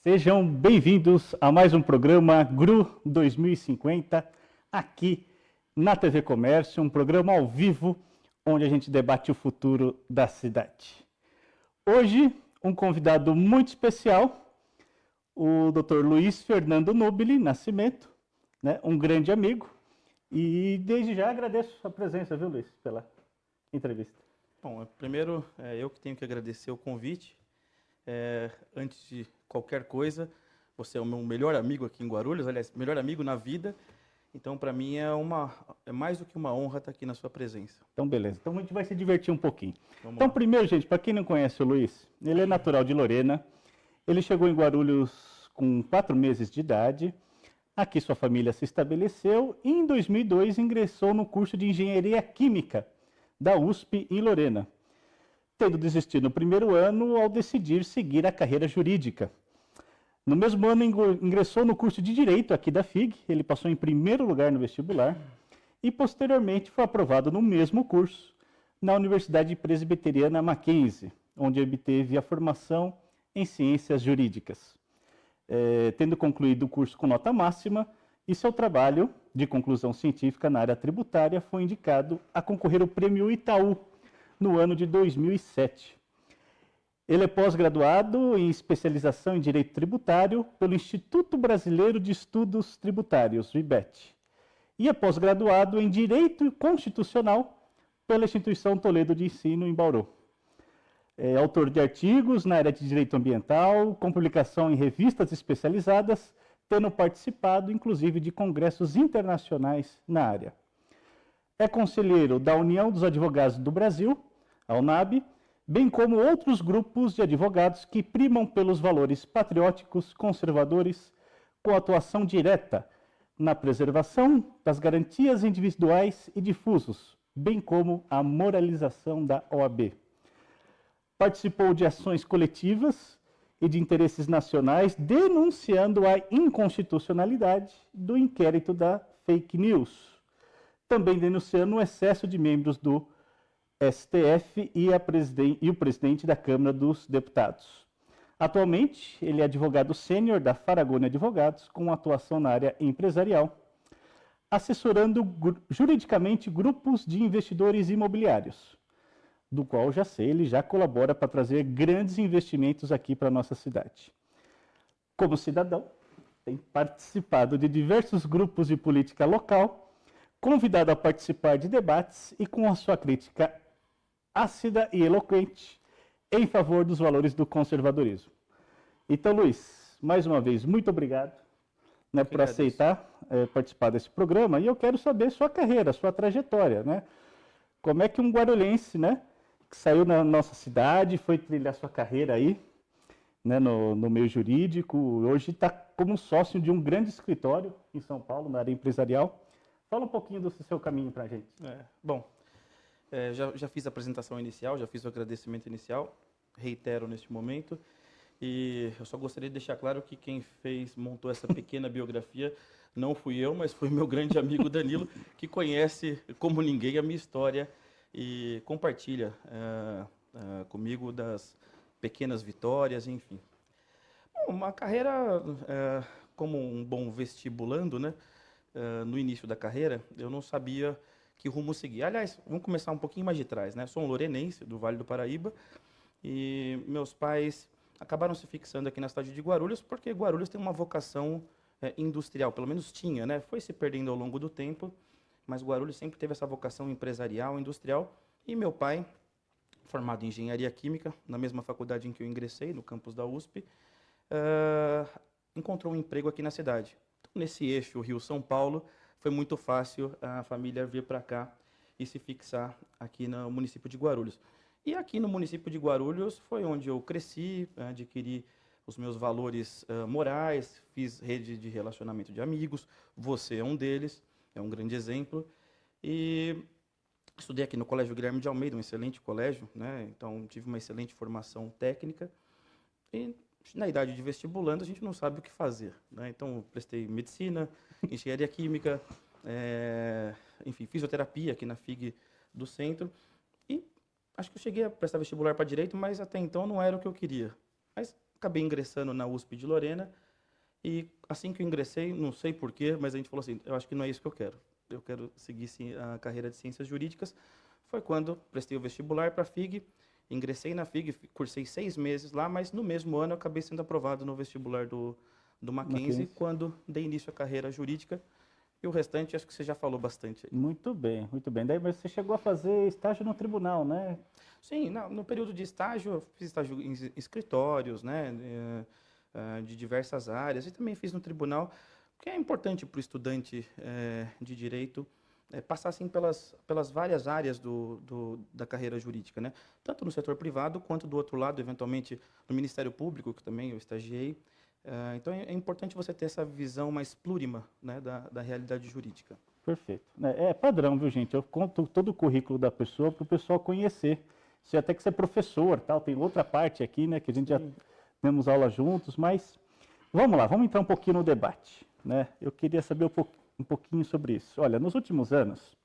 Sejam bem-vindos a mais um programa GRU 2050, aqui na TV Comércio, um programa ao vivo, onde a gente debate o futuro da cidade. Hoje, um convidado muito especial, o Dr. Luiz Fernando Nobili Nascimento, né, um grande amigo, e desde já agradeço a presença, viu, Luiz, pela entrevista. Bom, primeiro, eu que tenho que agradecer o convite. Antes de qualquer coisa, você é o meu melhor amigo aqui em Guarulhos, aliás, melhor amigo na vida. Então, para mim, é mais do que uma honra estar aqui na sua presença. Então, beleza. Então, a gente vai se divertir um pouquinho. Então, primeiro, gente, para quem não conhece o Luiz, ele é natural de Lorena. Ele chegou em Guarulhos com 4 meses de idade. Aqui sua família se estabeleceu e em 2002 ingressou no curso de Engenharia Química da USP em Lorena, tendo desistido no primeiro ano ao decidir seguir a carreira jurídica. No mesmo ano ingressou no curso de Direito aqui da FIG, ele passou em primeiro lugar no vestibular e posteriormente foi aprovado no mesmo curso na Universidade Presbiteriana Mackenzie, onde obteve a formação em Ciências Jurídicas. Tendo concluído o curso com nota máxima, e seu trabalho de conclusão científica na área tributária foi indicado a concorrer ao Prêmio Itaú no ano de 2007. Ele é pós-graduado em especialização em Direito Tributário pelo Instituto Brasileiro de Estudos Tributários, o IBET, e é pós-graduado em Direito Constitucional pela Instituição Toledo de Ensino, em Bauru. É autor de artigos na área de Direito Ambiental, com publicação em revistas especializadas, tendo participado, inclusive, de congressos internacionais na área. É conselheiro da União dos Advogados do Brasil, a UNAB, bem como outros grupos de advogados que primam pelos valores patrióticos conservadores, com atuação direta na preservação das garantias individuais e difusos, bem como a moralização da OAB. Participou de ações coletivas e de interesses nacionais, denunciando a inconstitucionalidade do inquérito da fake news. Também denunciando o excesso de membros do STF e o presidente da Câmara dos Deputados. Atualmente, ele é advogado sênior da Faragone Advogados, com atuação na área empresarial, assessorando juridicamente grupos de investidores imobiliários, do qual já sei, ele já colabora para trazer grandes investimentos aqui para a nossa cidade. Como cidadão, tem participado de diversos grupos de política local, convidado a participar de debates e com a sua crítica ácida e eloquente em favor dos valores do conservadorismo. Então, Luiz, mais uma vez, muito obrigado, né, por aceitar participar desse programa. E eu quero saber sua carreira, sua trajetória, né? Como é que um guarulhense, né, que saiu na nossa cidade, foi trilhar sua carreira aí, né, no meio jurídico, hoje está como sócio de um grande escritório em São Paulo, na área empresarial. Fala um pouquinho do seu caminho para a gente. Já fiz a apresentação inicial, já fiz o agradecimento inicial, reitero neste momento, e eu só gostaria de deixar claro que quem montou essa pequena biografia não fui eu, mas foi meu grande amigo Danilo, que conhece como ninguém a minha história e compartilha comigo das pequenas vitórias, enfim. Bom, uma carreira como um bom vestibulando, né? No início da carreira, eu não sabia que rumo seguir. Aliás, vamos começar um pouquinho mais de trás, né? Sou um lorenense do Vale do Paraíba e meus pais acabaram se fixando aqui na cidade de Guarulhos porque Guarulhos tem uma vocação industrial, pelo menos tinha, né? Foi se perdendo ao longo do tempo, mas Guarulhos sempre teve essa vocação empresarial, industrial. E meu pai, formado em Engenharia Química, na mesma faculdade em que eu ingressei, no campus da USP, encontrou um emprego aqui na cidade. Nesse eixo Rio-São Paulo, foi muito fácil a família vir para cá e se fixar aqui no município de Guarulhos. E aqui no município de Guarulhos foi onde eu cresci, adquiri os meus valores morais, fiz rede de relacionamento de amigos, você é um deles, é um grande exemplo. E estudei aqui no Colégio Guilherme de Almeida, um excelente colégio, né? Então tive uma excelente formação técnica. E na idade de vestibulando, a gente não sabe o que fazer, né? Então, prestei medicina, engenharia química, enfim, fisioterapia aqui na FIG do centro. E acho que eu cheguei a prestar vestibular para direito, mas até então não era o que eu queria. Mas acabei ingressando na USP de Lorena e assim que eu ingressei, não sei porquê, mas a gente falou assim, eu acho que não é isso que eu quero. Eu quero seguir sim, a carreira de Ciências Jurídicas. Foi quando prestei o vestibular para a FIG, ingressei na FIG, cursei 6 meses lá, mas no mesmo ano eu acabei sendo aprovado no vestibular do Mackenzie, quando dei início à carreira jurídica. E o restante, acho que você já falou bastante aí. Muito bem, muito bem. Daí você chegou a fazer estágio no tribunal, né? Sim, no período de estágio, eu fiz estágio em escritórios, né, de diversas áreas, e também fiz no tribunal, porque é importante para o estudante de direito passar assim, pelas várias áreas da carreira jurídica, né? Tanto no setor privado, quanto do outro lado, eventualmente, no Ministério Público, que também eu estagiei. Então, é importante você ter essa visão mais plurima, né, da realidade jurídica. Perfeito. É padrão, viu, gente? Eu conto todo o currículo da pessoa para o pessoal conhecer. Você até que ser professor, tal. Tem outra parte aqui, né, que a gente já temos aula juntos, mas vamos lá, vamos entrar um pouquinho no debate, né? Eu queria saber um pouquinho sobre isso. Olha, nos últimos anos,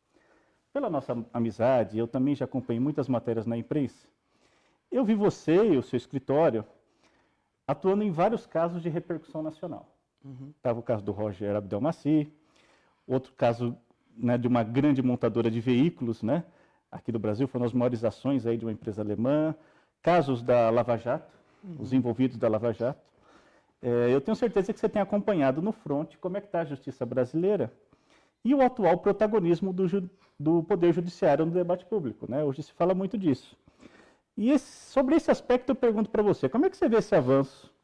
pela nossa amizade, eu também já acompanhei muitas matérias na imprensa. Eu vi você e o seu escritório atuando em vários casos de repercussão nacional. Estava o caso do Roger Abdelmaci, outro caso, né, de uma grande montadora de veículos, né, aqui do Brasil, foram as maiores ações aí de uma empresa alemã, casos da Lava Jato, os envolvidos da Lava Jato. Eu tenho certeza que você tem acompanhado no front como é que está a justiça brasileira e o atual protagonismo do Poder Judiciário no debate público, né? Hoje se fala muito disso. E sobre esse aspecto eu pergunto para você, como é que você vê esse avanço?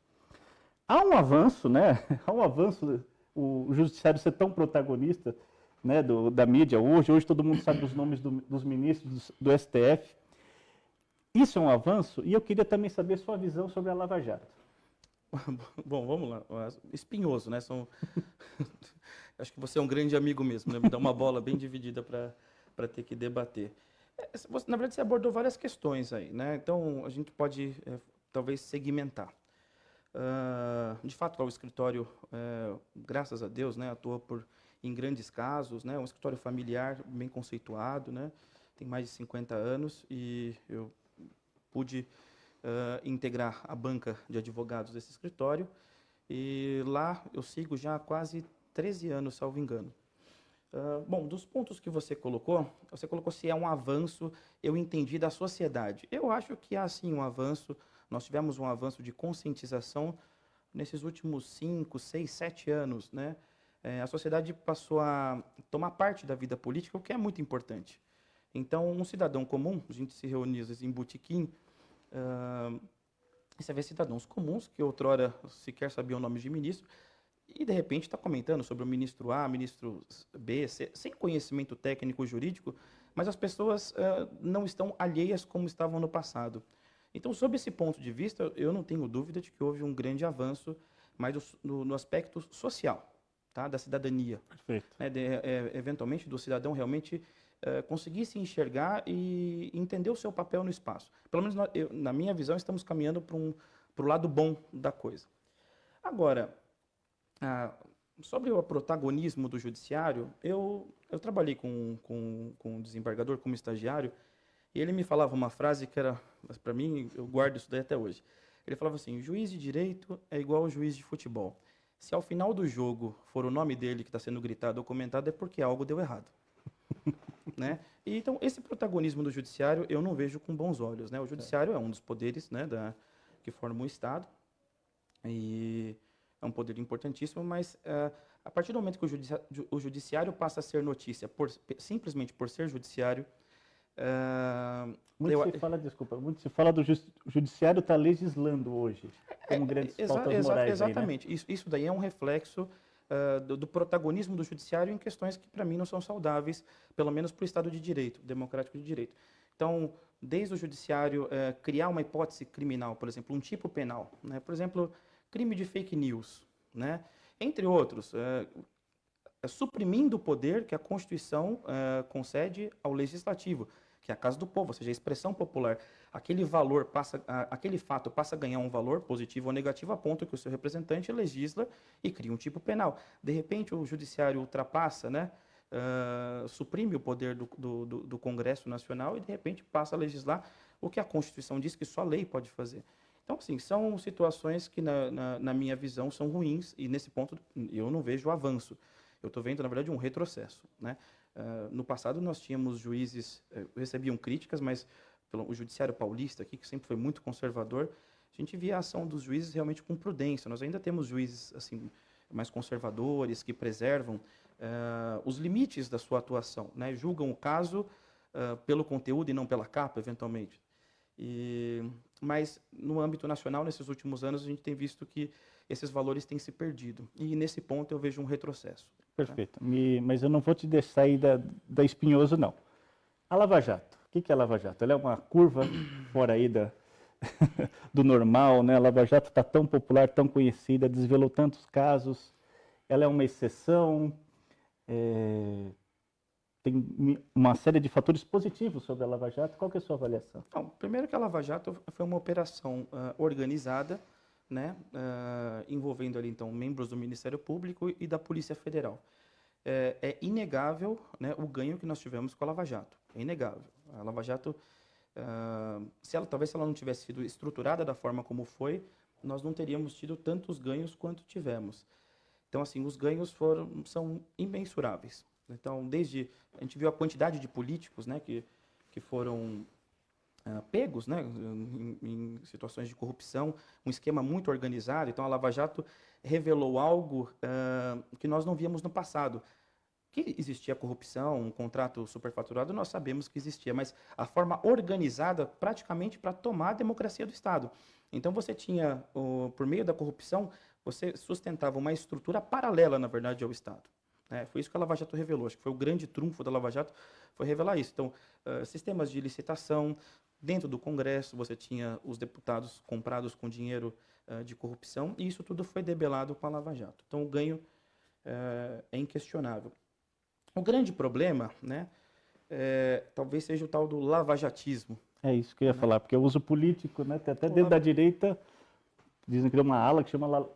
Há um avanço, né? Há um avanço, o judiciário ser tão protagonista, né, da mídia hoje. Hoje todo mundo sabe os nomes dos ministros do STF. Isso é um avanço? E eu queria também saber sua visão sobre a Lava Jato. Bom, vamos lá. Espinhoso, né? Acho que você é um grande amigo mesmo, né? Me dá uma bola bem dividida para ter que debater. Na verdade, você abordou várias questões aí, né? Então, a gente pode, talvez, segmentar. De fato, o escritório, graças a Deus, né, atua em grandes casos, né? Um escritório familiar bem conceituado, né? Tem mais de 50 anos e eu pude integrar a banca de advogados desse escritório. E lá eu sigo já há quase 13 anos, salvo engano. Bom, dos pontos que você colocou se é um avanço, eu entendi, da sociedade. Eu acho que há sim um avanço, nós tivemos um avanço de conscientização nesses últimos 5, 6, 7 anos, né? A sociedade passou a tomar parte da vida política, o que é muito importante. Então, um cidadão comum, a gente se reunia às vezes em botequim, você vê cidadãos comuns que outrora sequer sabiam o nome de ministro, e, de repente, está comentando sobre o ministro A, ministro B, C, sem conhecimento técnico jurídico, mas as pessoas não estão alheias como estavam no passado. Então, sob esse ponto de vista, eu não tenho dúvida de que houve um grande avanço, mas no aspecto social, tá, da cidadania. Perfeito. Né, eventualmente, do cidadão realmente conseguir se enxergar e entender o seu papel no espaço. Pelo menos, na minha visão, estamos caminhando para o lado bom da coisa. Agora, sobre o protagonismo do judiciário, eu trabalhei com um desembargador como estagiário, e ele me falava uma frase que era, para mim, eu guardo isso daí até hoje. Ele falava assim: juiz de direito é igual ao juiz de futebol. Se ao final do jogo for o nome dele que está sendo gritado ou comentado, é porque algo deu errado. Né? E, então, esse protagonismo do judiciário eu não vejo com bons olhos, né? O judiciário é um dos poderes, né, que formam o Estado, e é um poder importantíssimo, mas a partir do momento que o judiciário passa a ser notícia simplesmente por ser judiciário... muito se fala do judiciário está legislando hoje, como grandes pautas morais. Exatamente. Aí, né? Isso daí é um reflexo do protagonismo do judiciário em questões que, para mim, não são saudáveis, pelo menos para o Estado de Direito, democrático de direito. Então, desde o judiciário criar uma hipótese criminal, por exemplo, um tipo penal, né? Por exemplo, crime de fake news, né? Entre outros, suprimindo o poder que a Constituição concede ao Legislativo, que é a casa do povo, ou seja, a expressão popular. Aquele fato passa a ganhar um valor positivo ou negativo a ponto que o seu representante legisla e cria um tipo penal. De repente, o judiciário ultrapassa, né, suprime o poder do Congresso Nacional e, de repente, passa a legislar o que a Constituição diz que só a lei pode fazer. Então, assim, são situações que, na minha visão, são ruins e, nesse ponto, eu não vejo avanço. Eu estou vendo, na verdade, um retrocesso, né? No passado, nós tínhamos juízes, recebiam críticas, mas o judiciário paulista aqui, que sempre foi muito conservador, a gente via a ação dos juízes realmente com prudência. Nós ainda temos juízes, assim, mais conservadores, que preservam os limites da sua atuação, né? Julgam o caso pelo conteúdo e não pela capa, eventualmente. Mas no âmbito nacional, nesses últimos anos, a gente tem visto que esses valores têm se perdido. E nesse ponto eu vejo um retrocesso. Perfeito. Mas eu não vou te deixar sair da Espinhoso, não. A Lava Jato. O que é a Lava Jato? Ela é uma curva fora aí do normal, né? A Lava Jato está tão popular, tão conhecida, desvelou tantos casos. Ela é uma exceção. Tem uma série de fatores positivos sobre a Lava Jato. Qual que é a sua avaliação? Então, primeiro que a Lava Jato foi uma operação organizada, né, envolvendo ali, então, membros do Ministério Público e da Polícia Federal. É inegável, né, o ganho que nós tivemos com a Lava Jato. É inegável. A Lava Jato, talvez se ela não tivesse sido estruturada da forma como foi, nós não teríamos tido tantos ganhos quanto tivemos. Então, assim, os ganhos são imensuráveis. Então, a gente viu a quantidade de políticos, né, que foram pegos, né, em situações de corrupção, um esquema muito organizado. Então, a Lava Jato revelou algo que nós não víamos no passado. Que existia corrupção, um contrato superfaturado, nós sabemos que existia, mas a forma organizada praticamente para tomar a democracia do Estado. Então, você tinha, por meio da corrupção, você sustentava uma estrutura paralela, na verdade, ao Estado. Foi isso que a Lava Jato revelou. Acho que foi o grande trunfo da Lava Jato, foi revelar isso. Então, sistemas de licitação, dentro do Congresso, você tinha os deputados comprados com dinheiro de corrupção, e isso tudo foi debelado com a Lava Jato. Então, o ganho é inquestionável. O grande problema, né, talvez seja o tal do lavajatismo. É isso que eu ia falar, porque o uso político, né, tem até dentro da direita, dizem que tem uma ala que chama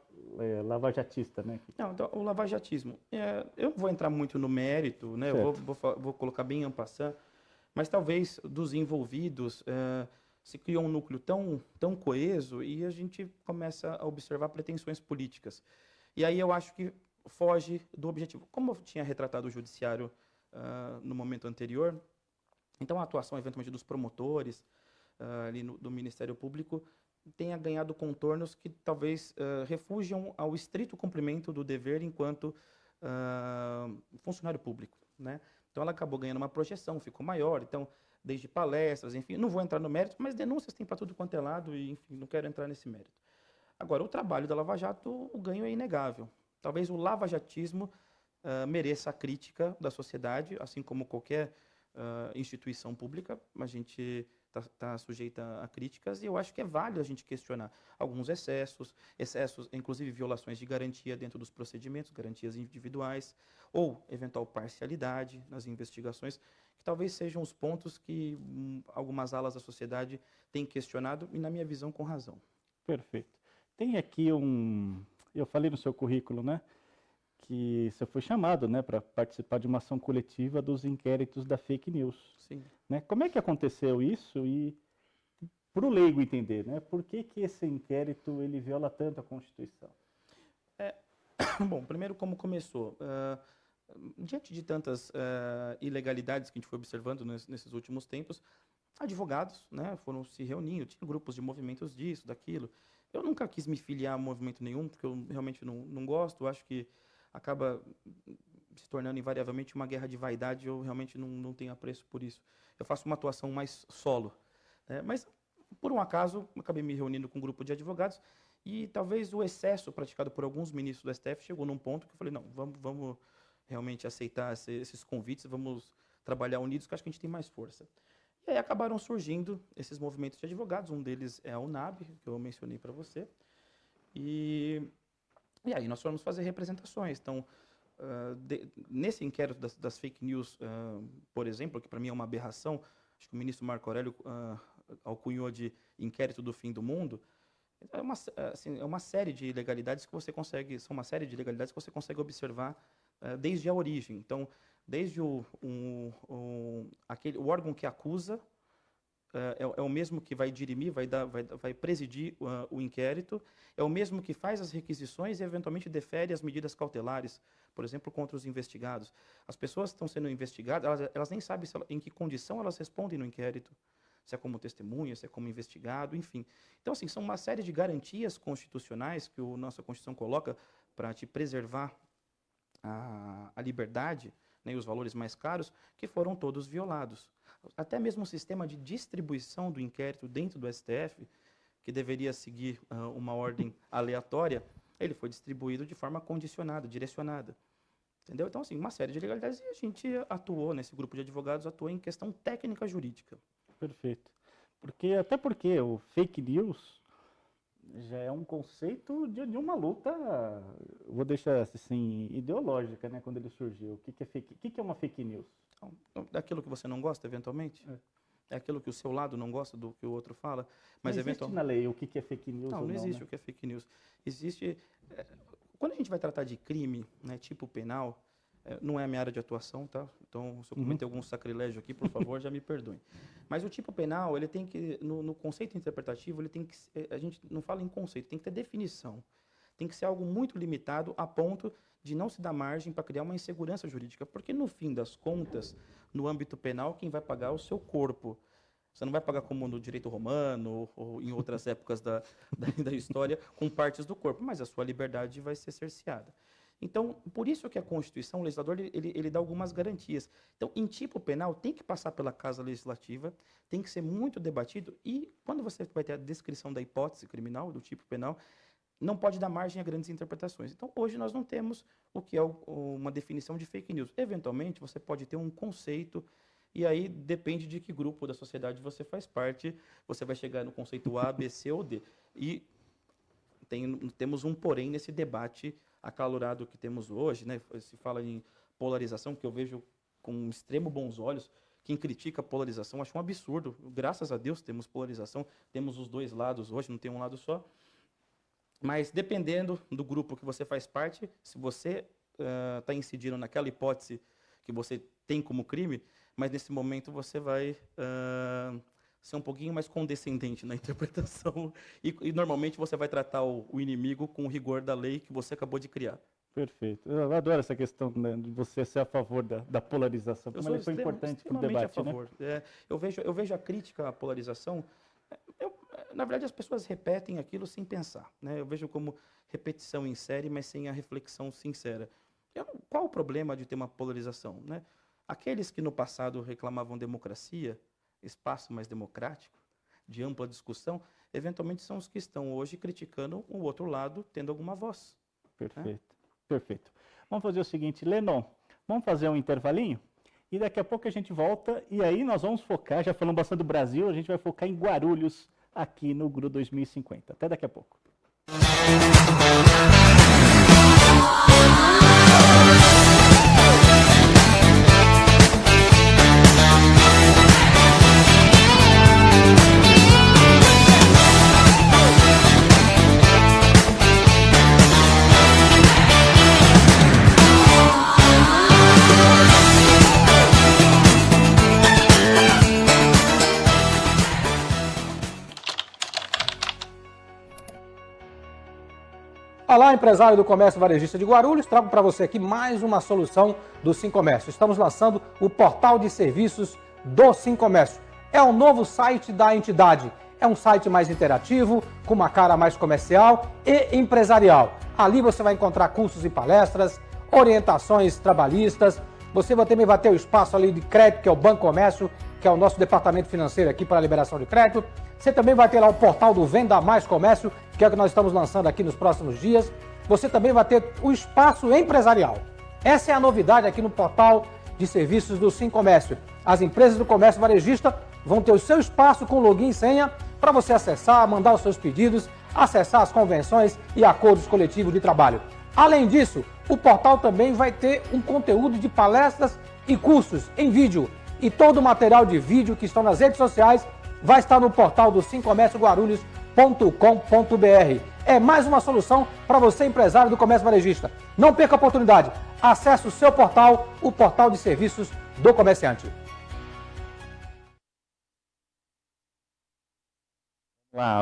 lavajatista, né? Não, então, o lavajatismo. Eu vou entrar muito no mérito, né? Eu vou colocar bem en passant, mas talvez dos envolvidos se criou um núcleo tão coeso e a gente começa a observar pretensões políticas. E aí eu acho que foge do objetivo. Como eu tinha retratado o judiciário no momento anterior, então a atuação eventualmente dos promotores ali do Ministério Público tenha ganhado contornos que talvez refugiam ao estrito cumprimento do dever enquanto funcionário público, né? Então ela acabou ganhando uma projeção, ficou maior, então desde palestras, enfim, não vou entrar no mérito, mas denúncias tem para tudo quanto é lado e, enfim, não quero entrar nesse mérito. Agora, o trabalho da Lava Jato, o ganho é inegável. Talvez o lavajatismo mereça a crítica da sociedade, assim como qualquer instituição pública, a gente está sujeita a críticas, e eu acho que é válido a gente questionar alguns excessos, inclusive violações de garantia dentro dos procedimentos, garantias individuais, ou eventual parcialidade nas investigações, que talvez sejam os pontos que algumas alas da sociedade têm questionado, e na minha visão, com razão. Perfeito. Tem aqui eu falei no seu currículo, né, que você foi chamado, né, para participar de uma ação coletiva dos inquéritos da fake news. Sim. Né? Como é que aconteceu isso e, para o leigo entender, né, por que esse inquérito ele viola tanto a Constituição? Bom, primeiro como começou. Diante de tantas ilegalidades que a gente foi observando nesses últimos tempos, advogados, né, foram se reunindo, tinha grupos de movimentos disso, daquilo. Eu nunca quis me filiar a movimento nenhum, porque eu realmente não gosto, acho que acaba se tornando invariavelmente uma guerra de vaidade, eu realmente não tenho apreço por isso. Eu faço uma atuação mais solo, né? Mas, por um acaso, acabei me reunindo com um grupo de advogados e talvez o excesso praticado por alguns ministros do STF chegou num ponto que eu falei, não, vamos realmente aceitar esses convites, vamos trabalhar unidos, que acho que a gente tem mais força. E aí acabaram surgindo esses movimentos de advogados, um deles é a UNAB, que eu mencionei para você, e aí nós fomos fazer representações. Então, nesse inquérito das fake news, por exemplo, que para mim é uma aberração, acho que o ministro Marco Aurélio alcunhou de inquérito do fim do mundo, é uma série de ilegalidades que você consegue, são uma série de ilegalidades que você consegue observar desde a origem. Então, desde o órgão que acusa, é o mesmo que vai dirimir, vai presidir o inquérito, é o mesmo que faz as requisições e, eventualmente, defere as medidas cautelares, por exemplo, contra os investigados. As pessoas que estão sendo investigadas, elas nem sabem em que condição elas respondem no inquérito, se é como testemunha, se é como investigado, enfim. Então, assim, são uma série de garantias constitucionais que a nossa Constituição coloca para te preservar a liberdade, né, e os valores mais caros, que foram todos violados. Até mesmo o sistema de distribuição do inquérito dentro do STF, que deveria seguir uma ordem aleatória, ele foi distribuído de forma condicionada, direcionada. Entendeu? Então, assim, uma série de ilegalidades, e a gente atuou, nesse grupo de advogados, atuou em questão técnica jurídica. Perfeito. Até porque o fake news já é um conceito de uma luta, vou deixar assim, ideológica, né, quando ele surgiu. O que é uma fake news? Daquilo que você não gosta, eventualmente? É aquilo que o seu lado não gosta do que o outro fala? Mas não existe na lei o que é fake news ou não? Não existe, né? O que é fake news. Existe... Quando a gente vai tratar de crime, né, tipo penal, não é a minha área de atuação, tá? Então, se eu cometer algum sacrilégio aqui, por favor, já me perdoem. Mas o tipo penal, ele tem que, no conceito interpretativo, ele tem que, a gente não fala em conceito, tem que ter definição. Tem que ser algo muito limitado a ponto de não se dar margem para criar uma insegurança jurídica. Porque, no fim das contas, no âmbito penal, quem vai pagar é o seu corpo. Você não vai pagar como no direito romano ou em outras épocas da história, com partes do corpo, mas a sua liberdade vai ser cerceada. Então, por isso que a Constituição, o legislador, ele dá algumas garantias. Então, em tipo penal, tem que passar pela Casa Legislativa, tem que ser muito debatido, e quando você vai ter a descrição da hipótese criminal, do tipo penal, não pode dar margem a grandes interpretações. Então, hoje nós não temos o que é uma definição de fake news. Eventualmente, você pode ter um conceito, e aí depende de que grupo da sociedade você faz parte, você vai chegar no conceito A, B, C ou D. E temos um porém nesse debate acalorado que temos hoje, né? Se fala em polarização, que eu vejo com extremo bons olhos. Quem critica a polarização acha um absurdo. Graças a Deus temos polarização, temos os dois lados hoje, não tem um lado só. Mas dependendo do grupo que você faz parte, se você está incidindo naquela hipótese que você tem como crime, mas nesse momento você vai ser um pouquinho mais condescendente na interpretação e normalmente você vai tratar o inimigo com o rigor da lei que você acabou de criar. Perfeito. Eu adoro essa questão, né, de você ser a favor da polarização. Como ela foi importante para o debate, a favor, né? Eu vejo a crítica à polarização. Na verdade, as pessoas repetem aquilo sem pensar, né? Eu vejo como repetição em série, mas sem a reflexão sincera. Qual o problema de ter uma polarização, né? Aqueles que no passado reclamavam democracia, espaço mais democrático, de ampla discussão, eventualmente são os que estão hoje criticando o outro lado, tendo alguma voz. Perfeito, né? Perfeito. Vamos fazer o seguinte, Lennon, vamos fazer um intervalinho? E daqui a pouco a gente volta, e aí nós vamos focar, já falamos bastante do Brasil, a gente vai focar em Guarulhos, aqui no GRU 2050. Até daqui a pouco. Olá, empresário do comércio varejista de Guarulhos, trago para você aqui mais uma solução do Sim Comércio. Estamos lançando o portal de serviços do Sim Comércio. É um novo site da entidade. É um site mais interativo, com uma cara mais comercial e empresarial. Ali você vai encontrar cursos e palestras, orientações trabalhistas. Você também vai ter o espaço ali de crédito, que é o Banco Comércio, que é o nosso departamento financeiro aqui para a liberação de crédito. Você também vai ter lá o portal do Venda Mais Comércio, que é o que nós estamos lançando aqui nos próximos dias. Você também vai ter o espaço empresarial. Essa é a novidade aqui no portal de serviços do Sim Comércio. As empresas do comércio varejista vão ter o seu espaço com login e senha para você acessar, mandar os seus pedidos, acessar as convenções e acordos coletivos de trabalho. Além disso, o portal também vai ter um conteúdo de palestras e cursos em vídeo. E todo o material de vídeo que estão nas redes sociais vai estar no portal do simcomércioguarulhos.com.br. É mais uma solução para você, empresário do comércio varejista. Não perca a oportunidade. Acesse o seu portal, o portal de serviços do comerciante.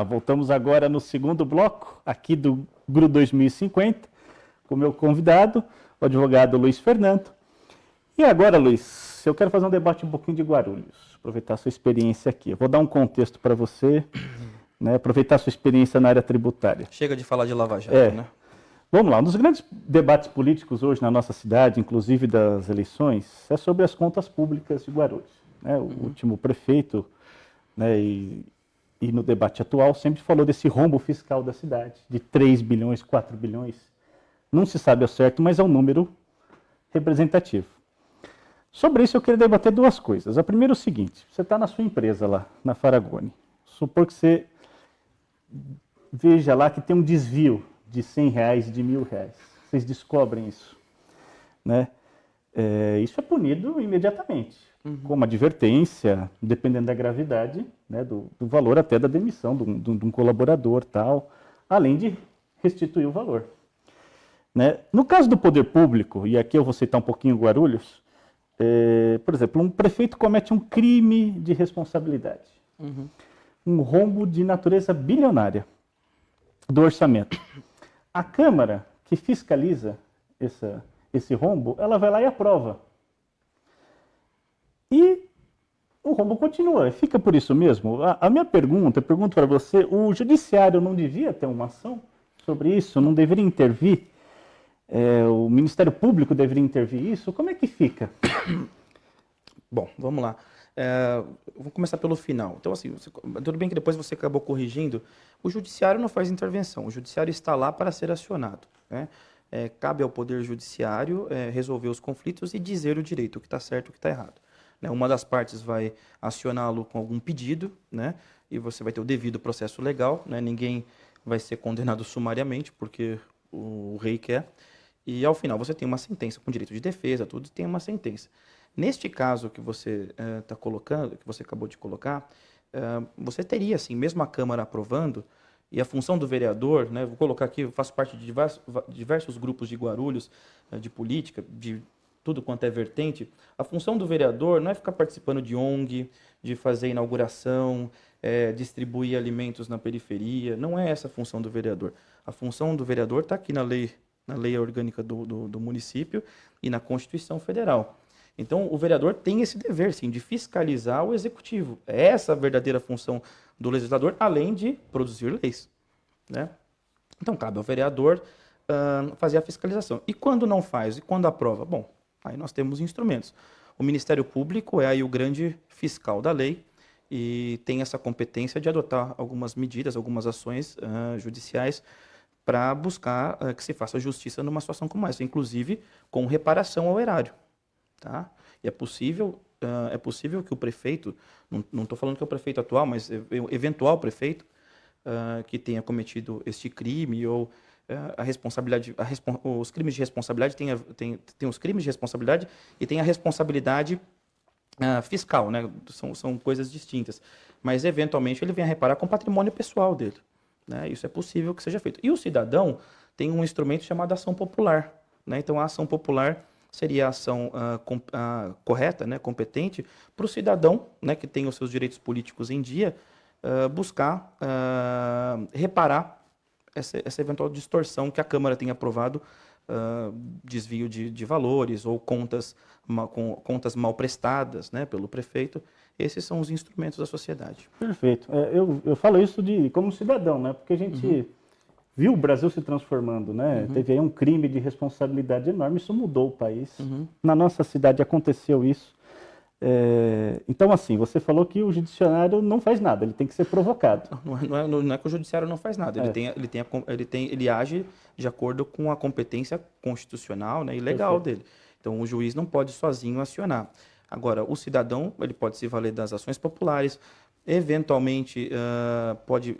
Voltamos agora no segundo bloco, aqui do GRU 2050, com o meu convidado, o advogado Luiz Fernando. E agora, Luiz, eu quero fazer um debate um pouquinho de Guarulhos, aproveitar a sua experiência aqui. Eu vou dar um contexto para você, né, aproveitar a sua experiência na área tributária. Chega de falar de Lava Jato, né? Vamos lá, um dos grandes debates políticos hoje na nossa cidade, inclusive das eleições, é sobre as contas públicas de Guarulhos. Né? O último prefeito, né, e no debate atual sempre falou desse rombo fiscal da cidade, de 3 bilhões, 4 bilhões. Não se sabe ao certo, mas é um número representativo. Sobre isso eu queria debater duas coisas. A primeira é o seguinte, você está na sua empresa lá, na Faragone. Supor que você veja lá que tem um desvio de R$100, de R$1.000. Vocês descobrem isso. Né? Isso é punido imediatamente, com uma advertência, dependendo da gravidade, né, do valor até da demissão de um colaborador, tal, além de restituir o valor. Né? No caso do poder público, e aqui eu vou citar um pouquinho Guarulhos, por exemplo, um prefeito comete um crime de responsabilidade, um rombo de natureza bilionária do orçamento. A Câmara, que fiscaliza esse rombo, ela vai lá e aprova. E o rombo continua, fica por isso mesmo. A minha pergunta, eu pergunto para você, o Judiciário não devia ter uma ação sobre isso? Não deveria intervir? O Ministério Público deveria intervir isso? Como é que fica? Bom, vamos lá. Vou começar pelo final. Então, assim, tudo bem que depois você acabou corrigindo. O Judiciário não faz intervenção. O Judiciário está lá para ser acionado. Né? Cabe ao Poder Judiciário resolver os conflitos e dizer o direito, o que está certo e o que está errado. Né? Uma das partes vai acioná-lo com algum pedido, né? E você vai ter o devido processo legal. Né? Ninguém vai ser condenado sumariamente, porque o rei quer. E, ao final, você tem uma sentença com direito de defesa, tudo, tem uma sentença. Neste caso que você está colocando, que você acabou de colocar, você teria, assim, mesmo a Câmara aprovando, e a função do vereador, né, vou colocar aqui, eu faço parte de diversos grupos de Guarulhos, de política, de tudo quanto é vertente, a função do vereador não é ficar participando de ONG, de fazer inauguração, distribuir alimentos na periferia, não é essa a função do vereador. A função do vereador está aqui na lei orgânica do município e na Constituição Federal. Então, o vereador tem esse dever, sim, de fiscalizar o executivo. É essa a verdadeira função do legislador, além de produzir leis. Né? Então, cabe ao vereador fazer a fiscalização. E quando não faz? E quando aprova? Bom, aí nós temos instrumentos. O Ministério Público é aí o grande fiscal da lei e tem essa competência de adotar algumas medidas, algumas ações judiciais para buscar que se faça justiça numa situação como essa, inclusive com reparação ao erário. Tá? E é possível que o prefeito, não estou falando que é o prefeito atual, mas eventual prefeito que tenha cometido este crime ou a responsabilidade, os crimes de responsabilidade tem os crimes de responsabilidade e tem a responsabilidade fiscal, né? São coisas distintas. Mas eventualmente ele venha reparar com o patrimônio pessoal dele. Né? Isso é possível que seja feito. E o cidadão tem um instrumento chamado ação popular. Né? Então a ação popular seria a ação correta, né, competente, para o cidadão, né, que tem os seus direitos políticos em dia, buscar reparar essa eventual distorção que a Câmara tem aprovado, desvio de valores ou contas mal prestadas, né, pelo prefeito. Esses são os instrumentos da sociedade. Perfeito. Eu falo isso como cidadão, né, porque a gente viu o Brasil se transformando, né? Teve aí um crime de responsabilidade enorme, isso mudou o país. Na nossa cidade aconteceu isso. Então, assim, você falou que o judiciário não faz nada, ele tem que ser provocado. Não é que o judiciário não faz nada, ele age de acordo com a competência constitucional, né, e legal dele. Então, o juiz não pode sozinho acionar. Agora, o cidadão, ele pode se valer das ações populares, eventualmente pode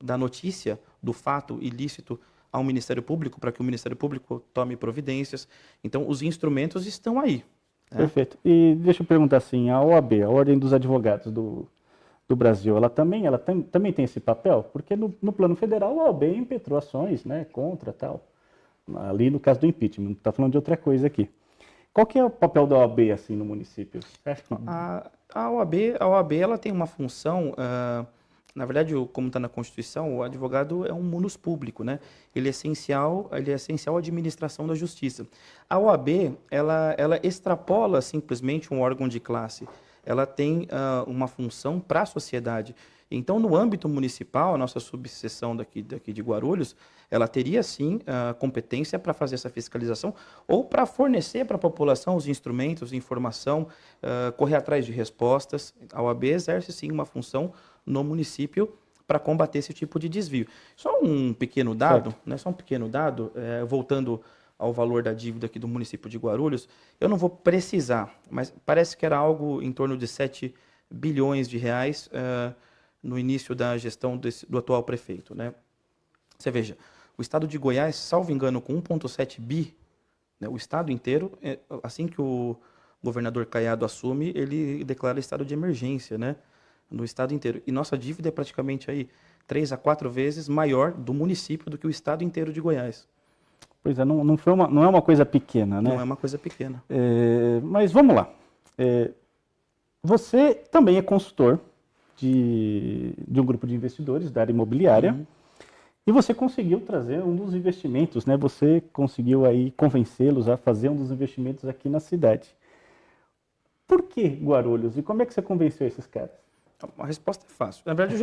dar notícia do fato ilícito ao Ministério Público, para que o Ministério Público tome providências. Então, os instrumentos estão aí. Né? Perfeito. E deixa eu perguntar assim, a OAB, a Ordem dos Advogados do Brasil, ela também tem esse papel? Porque no plano federal, a OAB impetrou ações, né, contra tal. Ali no caso do impeachment, não está falando de outra coisa aqui. Qual que é o papel da OAB assim, no município? A OAB ela tem uma função Na verdade, como está na Constituição, o advogado é um munus público, né? Ele é essencial à administração da justiça. A OAB, ela extrapola simplesmente um órgão de classe. Ela tem uma função para a sociedade. Então, no âmbito municipal, a nossa subseção daqui de Guarulhos, ela teria sim competência para fazer essa fiscalização ou para fornecer para a população os instrumentos, informação, correr atrás de respostas. A OAB exerce sim uma função no município para combater esse tipo de desvio. Só um pequeno dado, né? Só um pequeno dado, voltando ao valor da dívida aqui do município de Guarulhos, eu não vou precisar, mas parece que era algo em torno de 7 bilhões de reais no início da gestão do atual prefeito, né? Você veja, o estado de Goiás, salvo engano, com 1,7 bi, né, o estado inteiro, assim que o governador Caiado assume, ele declara estado de emergência, né? No estado inteiro. E nossa dívida é praticamente aí 3 a 4 vezes maior do município do que o estado inteiro de Goiás. Pois é, não é uma coisa pequena, né? Não é uma coisa pequena. Mas vamos lá. Você também é consultor de um grupo de investidores da área imobiliária. Uhum. E você conseguiu trazer um dos investimentos, né? Você conseguiu aí convencê-los a fazer um dos investimentos aqui na cidade. Por que Guarulhos? E como é que você convenceu esses caras? A resposta é fácil. Na verdade,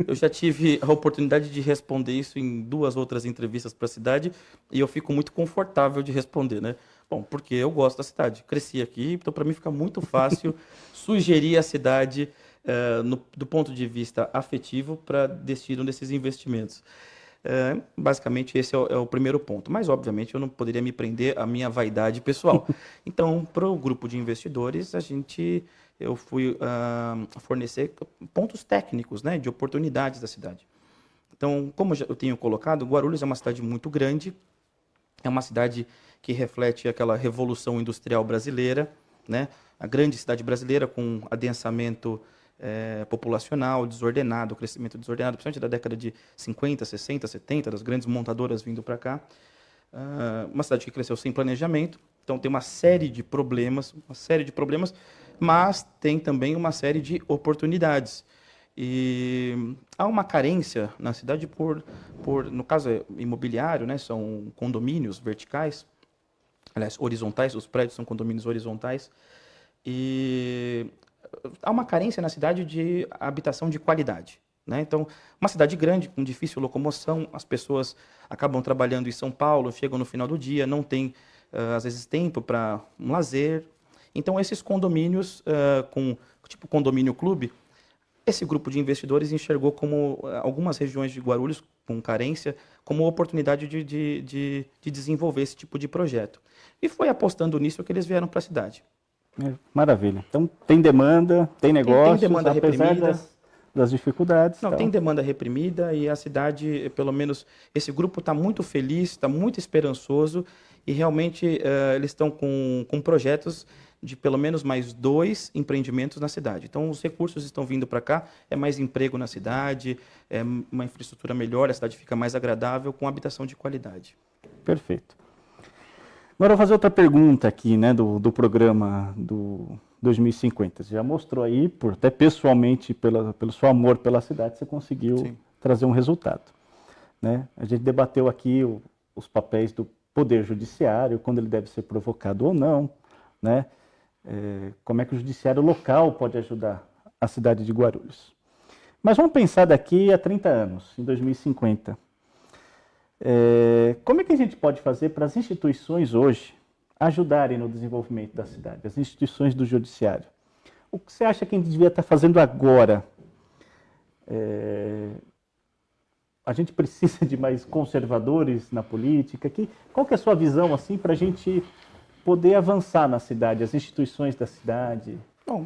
eu já tive a oportunidade de responder isso em 2 outras entrevistas para a cidade e eu fico muito confortável de responder, né? Bom, porque eu gosto da cidade, cresci aqui, então para mim fica muito fácil sugerir a cidade do ponto de vista afetivo para destino desses investimentos. Basicamente, esse é o primeiro ponto. Mas, obviamente, eu não poderia me prender à minha vaidade pessoal. Então, para o grupo de investidores, eu fui fornecer pontos técnicos, né, de oportunidades da cidade. Então, como eu tenho colocado, Guarulhos é uma cidade muito grande, é uma cidade que reflete aquela revolução industrial brasileira, né, a grande cidade brasileira com adensamento populacional desordenado, crescimento desordenado, principalmente da década de 50, 60, 70, das grandes montadoras vindo para cá. Uma cidade que cresceu sem planejamento, então tem uma série de problemas, mas tem também uma série de oportunidades. E há uma carência na cidade no caso imobiliário, né, são condomínios verticais, aliás, horizontais, os prédios são condomínios horizontais, e há uma carência na cidade de habitação de qualidade, né? Então, uma cidade grande, com difícil locomoção, as pessoas acabam trabalhando em São Paulo, chegam no final do dia, não tem, às vezes, tempo para um lazer. Então, esses condomínios, tipo condomínio clube, esse grupo de investidores enxergou como algumas regiões de Guarulhos, com carência, como oportunidade de desenvolver esse tipo de projeto. E foi apostando nisso que eles vieram para a cidade. Maravilha. Então, tem demanda, tem negócio, tem demanda apesar reprimida. das dificuldades. Não, tem demanda reprimida e a cidade, pelo menos, esse grupo está muito feliz, está muito esperançoso e realmente eles estão com projetos de pelo menos mais 2 empreendimentos na cidade. Então, os recursos estão vindo para cá, é mais emprego na cidade, é uma infraestrutura melhor, a cidade fica mais agradável com habitação de qualidade. Perfeito. Agora eu vou fazer outra pergunta aqui, né, do programa do 2050. Você já mostrou aí, até pessoalmente, pelo seu amor pela cidade, você conseguiu trazer um resultado, né? A gente debateu aqui os papéis do Poder Judiciário, quando ele deve ser provocado ou não, né? Como é que o Judiciário local pode ajudar a cidade de Guarulhos. Mas vamos pensar daqui a 30 anos, em 2050. Como é que a gente pode fazer para as instituições hoje ajudarem no desenvolvimento da cidade, as instituições do Judiciário? O que você acha que a gente devia estar fazendo agora? A gente precisa de mais conservadores na política? Qual que é a sua visão assim, para a gente poder avançar na cidade, as instituições da cidade? Bom,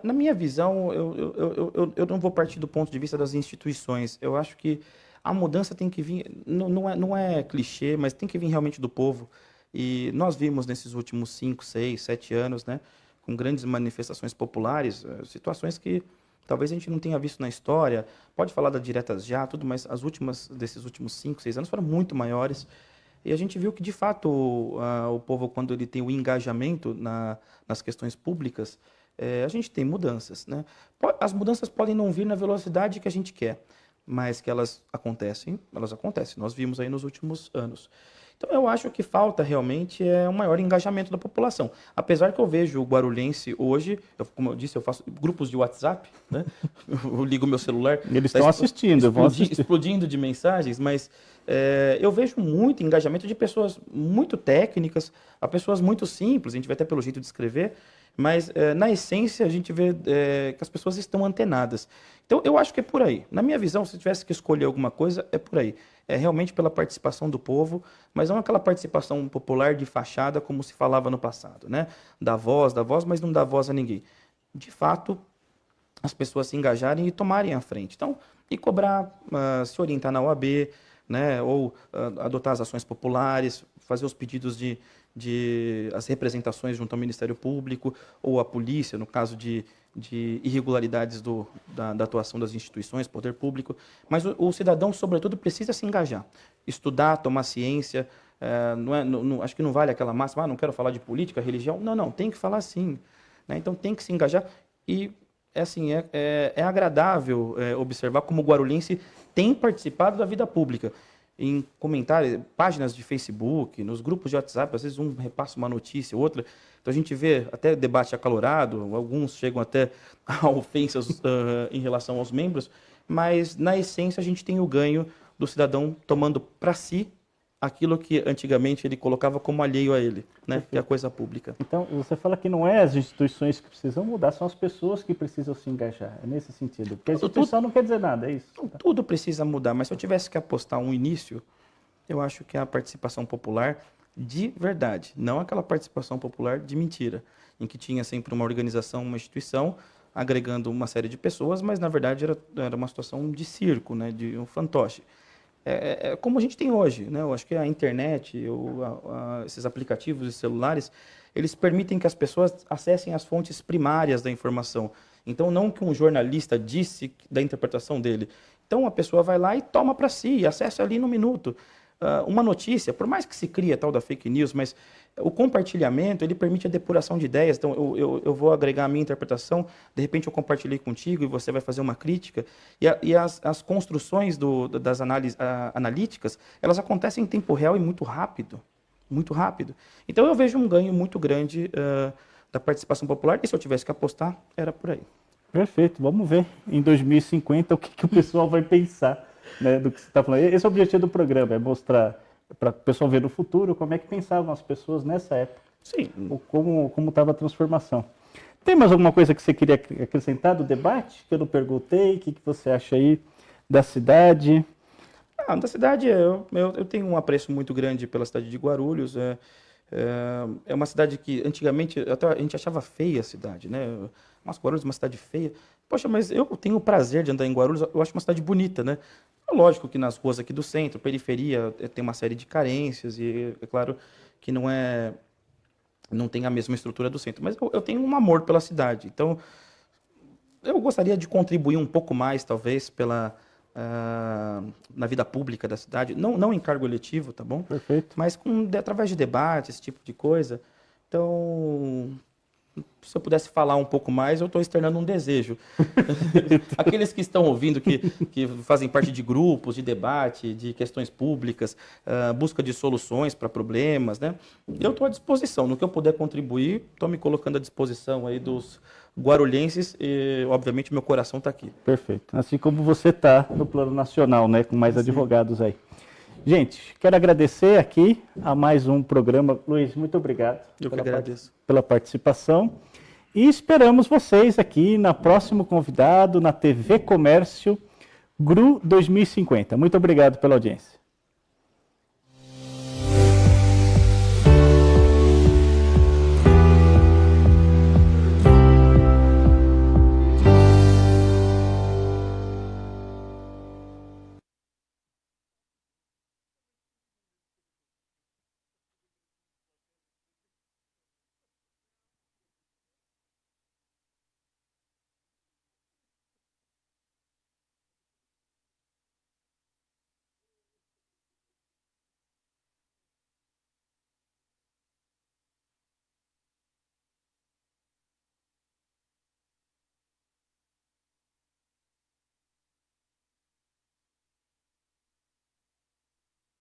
na minha visão, eu não vou partir do ponto de vista das instituições. Eu acho que a mudança tem que vir, não é clichê, mas tem que vir realmente do povo. E nós vimos nesses últimos 5, 6, 7 anos, né, com grandes manifestações populares, situações que talvez a gente não tenha visto na história. Pode falar da Diretas Já, tudo, mas desses últimos 5, 6 anos foram muito maiores. E a gente viu que, de fato, o povo, quando ele tem o engajamento nas questões públicas, a gente tem mudanças, né? As mudanças podem não vir na velocidade que a gente quer, mas que elas acontecem. Nós vimos aí nos últimos anos. Então, eu acho que falta realmente um maior engajamento da população. Apesar que eu vejo o guarulhense hoje, como eu disse, eu faço grupos de WhatsApp, né? Eu ligo meu celular. Eles estão assistindo, vão assistir. Explodindo de mensagens, mas eu vejo muito engajamento de pessoas muito técnicas, a pessoas muito simples, a gente vê até pelo jeito de escrever, mas na essência a gente vê que as pessoas estão antenadas. Então, eu acho que é por aí. Na minha visão, se tivesse que escolher alguma coisa, é por aí. É realmente pela participação do povo, mas não aquela participação popular de fachada como se falava no passado, né? Dá voz, mas não dá voz a ninguém. De fato, as pessoas se engajarem e tomarem a frente. Então, e cobrar, se orientar na OAB, né? Ou adotar as ações populares, fazer os pedidos as representações junto ao Ministério Público ou à polícia, no caso de irregularidades da atuação das instituições, poder público. Mas o cidadão, sobretudo, precisa se engajar, estudar, tomar ciência. Acho que não vale aquela máxima, não quero falar de política, religião. Não, tem que falar sim, né? Então tem que se engajar. E é agradável observar como o guarulhense tem participado da vida pública. Em comentários, páginas de Facebook, nos grupos de WhatsApp, às vezes um repassa uma notícia, outra. Então a gente vê até debate acalorado, alguns chegam até a ofensas em relação aos membros, mas na essência a gente tem o ganho do cidadão tomando para si aquilo que antigamente ele colocava como alheio a ele, né? Que é a coisa pública. Então, você fala que não é as instituições que precisam mudar, são as pessoas que precisam se engajar. É nesse sentido. Porque a instituição não quer dizer nada, é isso? Tudo precisa mudar, mas se eu tivesse que apostar um início, eu acho que é a participação popular de verdade, não aquela participação popular de mentira, em que tinha sempre uma organização, uma instituição, agregando uma série de pessoas, mas na verdade era uma situação de circo, né? De um fantoche. Como a gente tem hoje, né? Eu acho que a internet, esses aplicativos e celulares, eles permitem que as pessoas acessem as fontes primárias da informação. Então, não que um jornalista disse da interpretação dele. Então, a pessoa vai lá e toma para si, e acessa ali no minuto. Uma notícia, por mais que se crie a tal da fake news, mas o compartilhamento, ele permite a depuração de ideias. Então, eu vou agregar a minha interpretação, de repente eu compartilhei contigo e você vai fazer uma crítica. E as construções das análises analíticas, elas acontecem em tempo real e muito rápido. Muito rápido. Então, eu vejo um ganho muito grande da participação popular, e se eu tivesse que apostar, era por aí. Perfeito. Vamos ver em 2050 o que o pessoal vai pensar, né, do que você está falando. Esse é o objetivo do programa, é mostrar para o pessoal ver no futuro como é que pensavam as pessoas nessa época. Sim. Como estava a transformação. Tem mais alguma coisa que você queria acrescentar do debate que eu não perguntei? O que você acha aí da cidade? Da cidade, eu tenho um apreço muito grande pela cidade de Guarulhos. É uma cidade que antigamente até a gente achava feia a cidade, né? Nossa, Guarulhos é uma cidade feia. Poxa, mas eu tenho o prazer de andar em Guarulhos, eu acho uma cidade bonita, né? É lógico que nas ruas aqui do centro, periferia, tem uma série de carências e é claro que não tem a mesma estrutura do centro, mas eu tenho um amor pela cidade. Então, eu gostaria de contribuir um pouco mais, talvez, na vida pública da cidade, não em cargo eletivo, tá bom? Perfeito. Mas através de debate, esse tipo de coisa. Então, se eu pudesse falar um pouco mais, eu estou externando um desejo. Aqueles que estão ouvindo, que fazem parte de grupos de debate, de questões públicas, busca de soluções para problemas, né? Eu estou à disposição. No que eu puder contribuir, estou me colocando à disposição aí dos guarulhenses e, obviamente, meu coração está aqui. Perfeito. Assim como você está no plano nacional, né? Com mais advogados aí. Gente, quero agradecer aqui a mais um programa. Luiz, muito obrigado. Eu que agradeço. Pela participação. E esperamos vocês aqui na próximo convidado, na TV Comércio GRU 2050. Muito obrigado pela audiência.